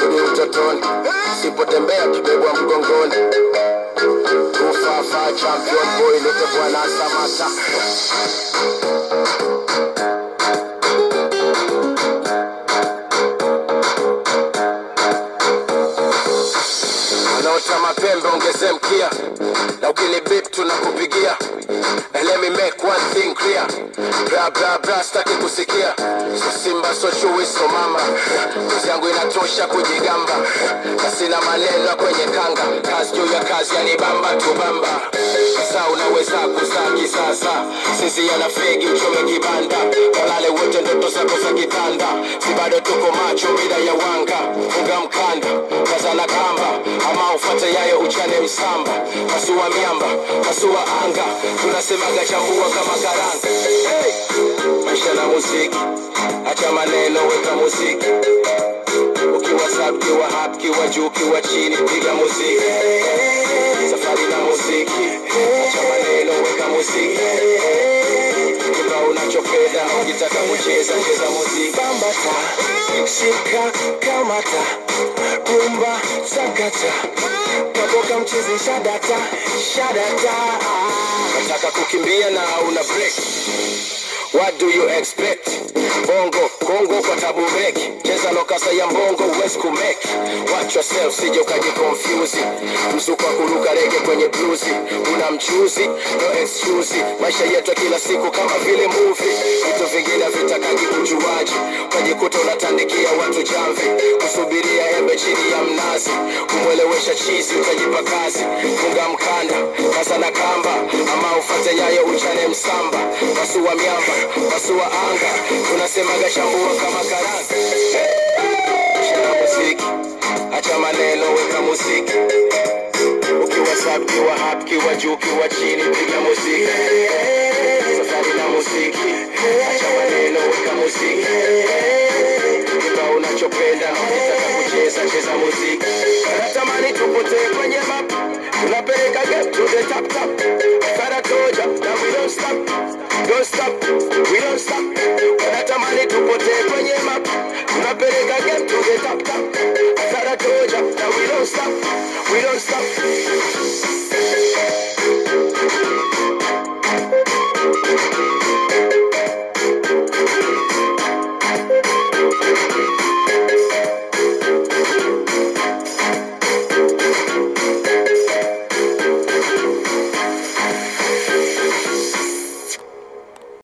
Rudi utotoni, sipotembea kibebwa mgongoni. Ufafa champion boy, lete Bwana Samata. Anaota mapembe ongeze mkia, na ukinibip tunakupigia. And let me make one thing clear, bra bra bra staki kusikia. So simba so chui so mama, kazi yangu inatosha kujigamba. Na sina maneno kwenye kanga, kazi juu ya kazi yanibamba tubamba. Sasa unaweza kuzaa kisasa, sisi yana fegi uchome kibanda. Kalale wote ndoto zako za kitanda, si bado tuko macho mida ya wanga. Funga mkanda, kaza na kamba, ama ufate yayo uchane msamba. Kasua miamba, kasua anga, tunasemaga chambua kama karanga. Hey! Maisha na muziki, acha maneno weka muziki. Ukiwa sub, kiwa hap, kiwa juu, kiwa chini, piga muziki. Safari na muziki, acha maneno weka muziki. Kipa unachopenda, ukitaka kucheza, cheza muziki. Bambata, shika, kamata, rumba, sakata. Kaboka mchizi shadata, shadata. Nataka kukimbia na una break. What do you expect? Bongo, Kongo kwa tabu reki. Cheza lokasa ya mbongo, uwezi kumeki. Watch yourself, sije ukajikonfuse. Mzuko wa kuruka rege kwenye bluzi. Una mchuzi, no excuse. Maisha yetu kila siku kama vile movie. Vitu vingine vitakagi ujuaji. Ukajikuta unatandikia watu jamvi. Kusubiria embe chini ya mnazi. Kumwelewesha chizi, utajipa kazi. Funga mkanda, kasa na kamba. Ama ufate nyayo uchane msamba. Pasua miamba, pasua anga. Tunasemaga chambua kama karanga. Shana muziki, acha maneno weka muziki. Ukiwa sub, kiwa hap, kiwa juu, kiwa chini, piga muziki. Safari na muziki, acha maneno weka muziki. Kipa unachopenda, ukitaka kucheza, cheza muziki.